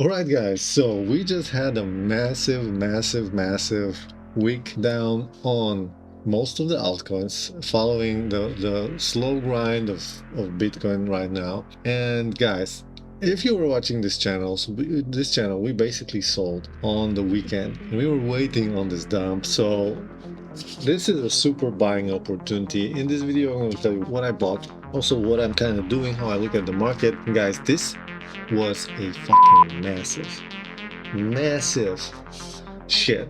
All right, guys, so we just had a massive week down on most of the altcoins following the slow grind of Bitcoin right now. And guys, if you were watching this channel, we basically sold on the weekend and we were waiting on this dump. So this is a super buying opportunity. In this video, I'm going to tell you what I bought, also what I'm kind of doing, how I look at the market. And guys, this was a fucking massive shit.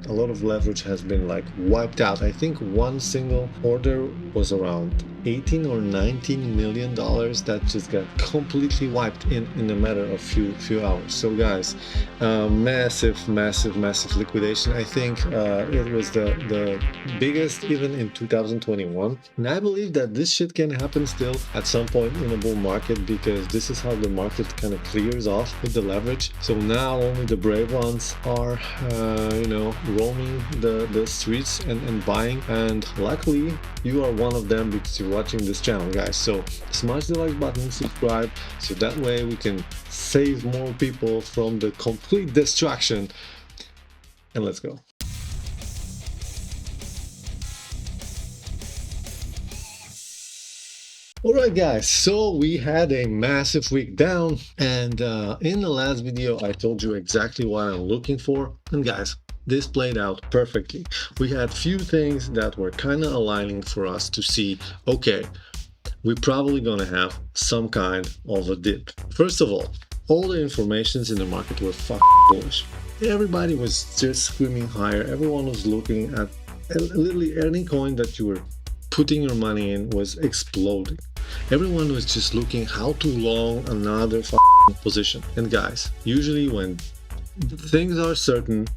A lot of leverage has been like wiped out. I think one single order was around 18 or 19 million dollars that just got completely wiped in a matter of few hours. So guys, massive liquidation. I think it was the biggest even in 2021, and I believe that this shit can happen still at some point in a bull market, because this is how the market kind of clears off with the leverage. So now only the brave ones are roaming the streets and buying, and luckily you are one of them because you're watching this channel, guys. So smash the like button, subscribe, so that way we can save more people from the complete destruction. And let's go. Alright guys, so we had a massive week down, and in the last video I told you exactly what I'm looking for, and guys, this played out perfectly. We had few things that were kind of aligning for us to see, okay, we're probably gonna have some kind of a dip. First of all the informations in the market were fucking bullish. Everybody was just screaming higher. Everyone was looking at literally any coin that you were putting your money in was exploding. Everyone was just looking how to long another position. And guys, usually when things are certain,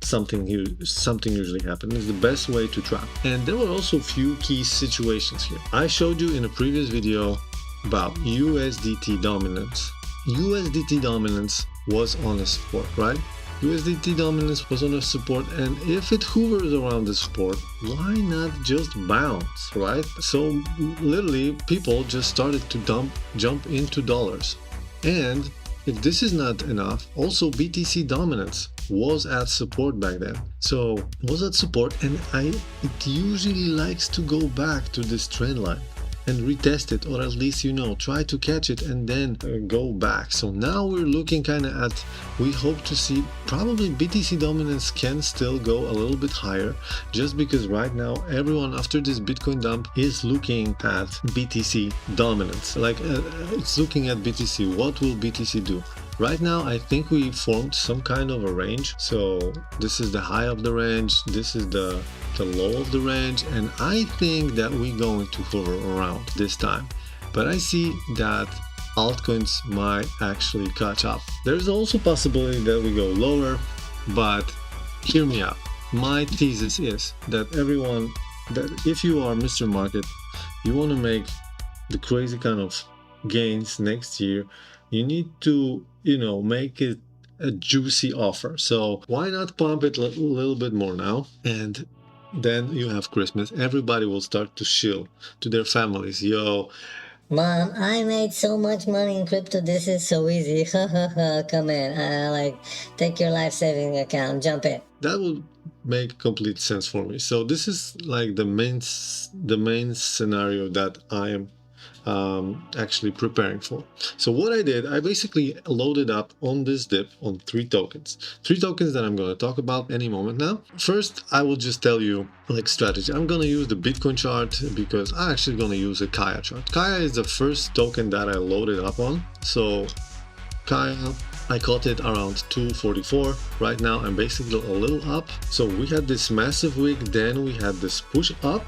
something usually happens. It's the best way to trap. And there were also few key situations here. I showed you in a previous video about USDT dominance. USDT dominance was on a support, right? USDT dominance was on a support, and if it hovers around the support, why not just bounce, right? So literally people just started to jump into dollars. And if this is not enough, also BTC dominance was at support back then. So was at support, and it usually likes to go back to this trend line and retest it, or at least try to catch it and then go back. So now we're looking kind of at, we hope to see probably BTC dominance can still go a little bit higher, just because right now everyone after this Bitcoin dump is looking at BTC dominance, like it's looking at BTC. What will BTC do? Right now, I think we formed some kind of a range. So this is the high of the range, this is the low of the range, and I think that we're going to hover around this time. But I see that altcoins might actually catch up. There's also possibility that we go lower, but hear me out. My thesis is that if you are Mr. Market, you want to make the crazy kind of gains next year, you need to make it a juicy offer. So why not pump it a little bit more now, and then you have Christmas, everybody will start to shill to their families. Yo, Mom, I made so much money in crypto. This is so easy. Come in. Take your life saving account. Jump in. That would make complete sense for me. So this is like the main scenario that I am actually preparing for. So what I did, I basically loaded up on this dip on three tokens that I'm going to talk about any moment now. First, I will just tell you like strategy. I'm going to use the Bitcoin chart because I'm actually going to use a Kaya chart. Kaya is the first token that I loaded up on. So Kaya, I caught it around 244. Right now I'm basically a little up. So we had this massive week, then we had this push up,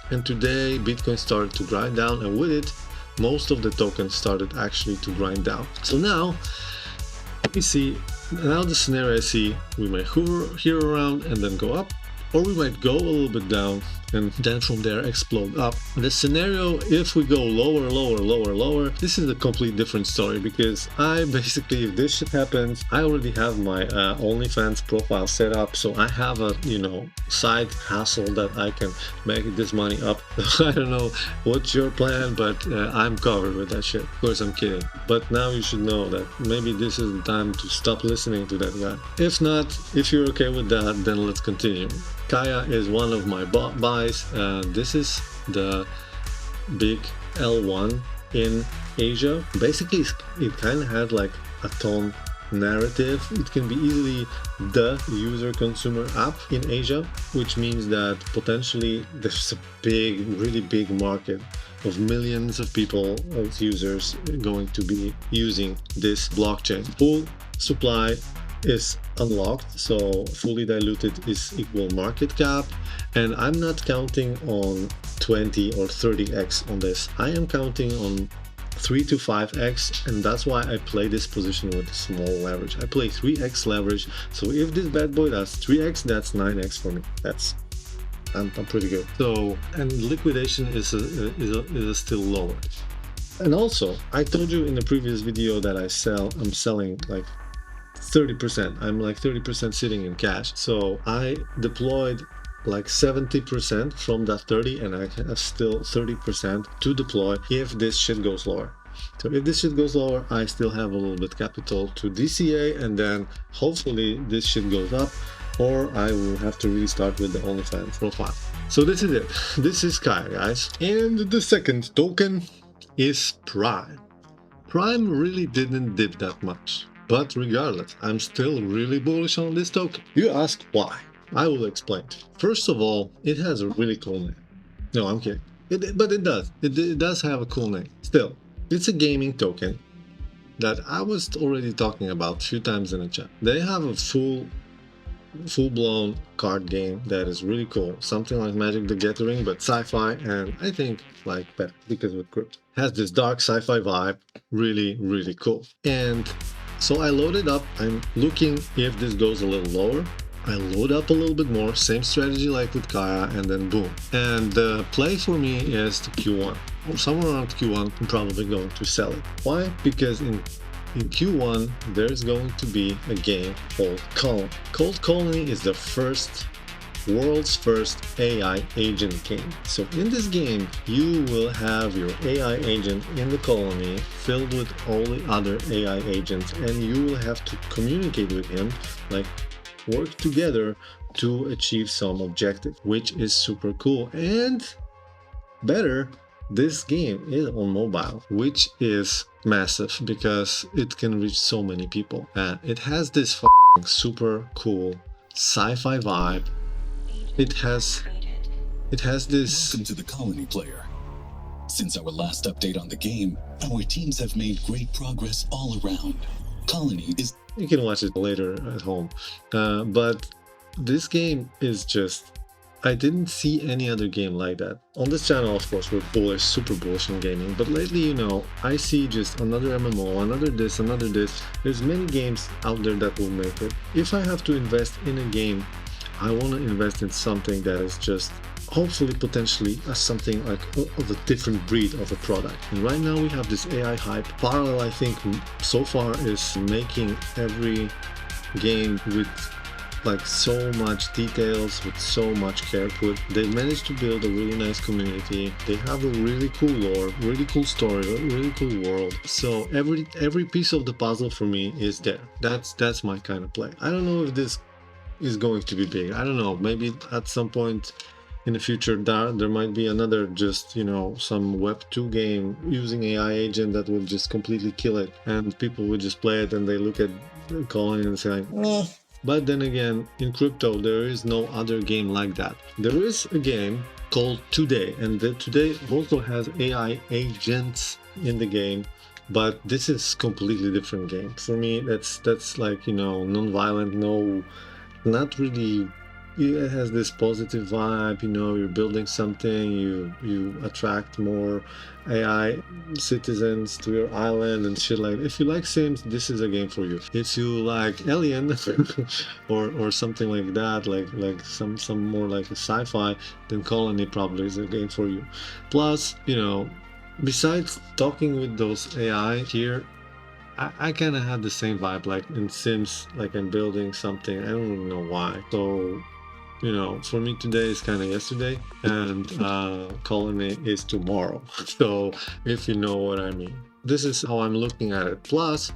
and today Bitcoin started to grind down, and with it most of the tokens started actually to grind down. So now we see, now the scenario I see, we might hover here around and then go up, or we might go a little bit down and then from there explode up. The scenario, if we go lower, this is a complete different story, because I basically, if this shit happens, I already have my OnlyFans profile set up, so I have a, you know, side hustle that I can make this money up. I don't know what's your plan, but I'm covered with that shit. Of course, I'm kidding, but now you should know that maybe this is the time to stop listening to that guy. If not, if you're okay with that, then let's continue. Kaya is one of my buys. This is the big L1 in Asia. Basically, it kind of had like a tone narrative. It can be easily the user consumer app in Asia, which means that potentially there's a big, really big market of millions of people, of users, going to be using this blockchain. Full supply is unlocked, so fully diluted is equal market cap, and I'm not counting on 20 or 30x on this. I am counting on 3 to 5x, and that's why I play this position with small leverage. I play 3x leverage, so if this bad boy does 3x, that's 9x for me. I'm pretty good. So, and liquidation is still lower. And also, I told you in the previous video that I'm selling like 30%. I'm like 30% sitting in cash. So I deployed like 70% from that 30, and I have still 30% to deploy if this shit goes lower. So if this shit goes lower, I still have a little bit capital to DCA, and then hopefully this shit goes up, or I will have to restart with the OnlyFans profile. So this is it. This is Kaya, guys. And the second token is Prime. Prime really didn't dip that much. But regardless, I'm still really bullish on this token. You ask why? I will explain. First of all, it has a really cool name. No, I'm kidding. But it does. It does have a cool name. Still, it's a gaming token that I was already talking about a few times in the chat. They have a full-blown card game that is really cool. Something like Magic the Gathering, but sci-fi, and I think like better because with crypto. Has this dark sci-fi vibe. Really, really cool. And so I loaded up. I'm looking if this goes a little lower. I load up a little bit more, same strategy like with Kaya, and then boom. And the play for me is the Q1. Or somewhere around Q1, I'm probably going to sell it. Why? Because in Q1, there's going to be a game called Colony. Cold Colony is the world's first AI agent game. So in this game, you will have your AI agent in the colony filled with all the other AI agents, and you will have to communicate with him, like work together to achieve some objective, which is super cool. And better, this game is on mobile, which is massive because it can reach so many people. It has this super cool sci-fi vibe. It has this. Welcome to the Colony player. Since our last update on the game, our teams have made great progress all around. Colony is. You can watch it later at home, but this game is just. I didn't see any other game like that. On this channel, of course, we're bullish, super bullish in gaming, but lately, you know, I see just another MMO, another this. There's many games out there that will make it. If I have to invest in a game, I want to invest in something that is just hopefully potentially something like of a different breed of a product. And right now we have this AI hype. Parallel, I think, so far is making every game with like so much details, with so much care put. They've managed to build a really nice community. They have a really cool lore, really cool story, a really cool world. So every piece of the puzzle for me is there. That's my kind of play. I don't know if this is going to be big. I don't know. Maybe at some point in the future there might be another, just, you know, some Web 2 game using AI agent that will just completely kill it, and people would just play it and they look at Colony and say, meh. But then again, in crypto, there is no other game like that. There is a game called Today, and Today also has AI agents in the game, but this is completely different game. For me, that's like, you know, non-violent, not really it has this positive vibe, you know, you're building something, you attract more AI citizens to your island and shit. Like, if you like Sims, this is a game for you. If you like Alien or something like that, like some more like a sci-fi, then Colony probably is a game for you. Plus, you know, besides talking with those AI here, I kind of had the same vibe like in Sims, like I'm building something. I don't even know why. So, you know, for me today is kind of yesterday, and Colony is tomorrow. So, if you know what I mean. This is how I'm looking at it. Plus,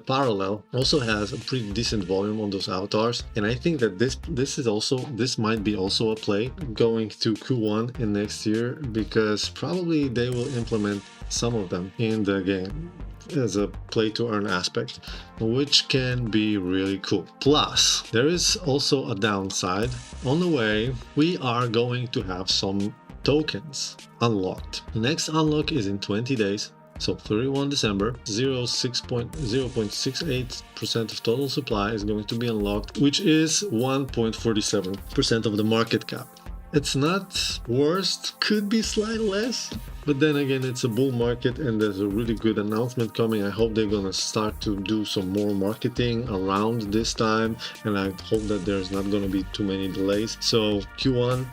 Parallel also has a pretty decent volume on those avatars, and I think that this might be also a play going to Q1 in next year, because probably they will implement some of them in the game as a play to earn aspect, which can be really cool. Plus, there is also a downside. On the way, we are going to have some tokens unlocked. The next unlock is in 20 days. So 31 December, 0.68% of total supply is going to be unlocked, which is 1.47% of the market cap. It's not worst, could be slightly less, but then again, it's a bull market and there's a really good announcement coming. I hope they're gonna start to do some more marketing around this time, and I hope that there's not gonna be too many delays. So Q1,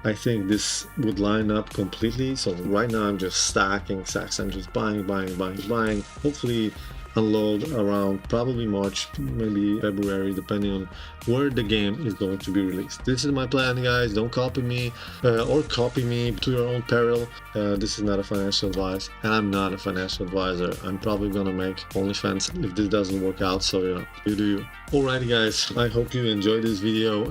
I think this would line up completely. So right now I'm just stacking stacks. I'm just buying. Hopefully unload around probably March, maybe February, depending on where the game is going to be released. This is my plan, guys. Don't copy me or copy me to your own peril. This is not a financial advice, and I'm not a financial advisor. I'm probably gonna make OnlyFans if this doesn't work out, so you know, you do you. Alrighty guys, I hope you enjoyed this video.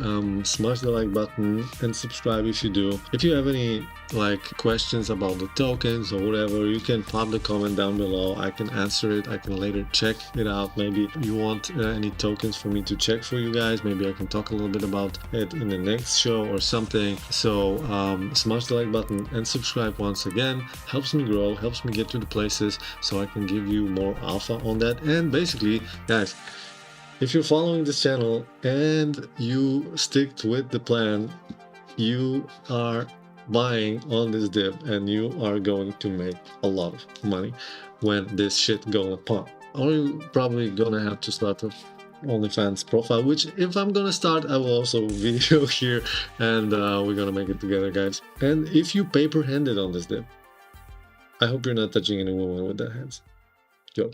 Smash the like button and subscribe if you do. If you have any like questions about the tokens or whatever, you can pop the comment down below. I can answer it. I can later check it out. Maybe you want any tokens for me to check for you guys. Maybe I can talk a little bit about it in the next show or something. So smash the like button and subscribe once again. Helps me grow, helps me get to the places so I can give you more alpha on that. And basically, guys, if you're following this channel and you stick with the plan, you are buying on this dip and you are going to make a lot of money when this shit gonna pump. Or you're probably gonna have to start a OnlyFans profile, which if I'm gonna start, I will also video here, and we're gonna make it together, guys. And if you paper-handed on this dip, I hope you're not touching any woman with that hands. Yo.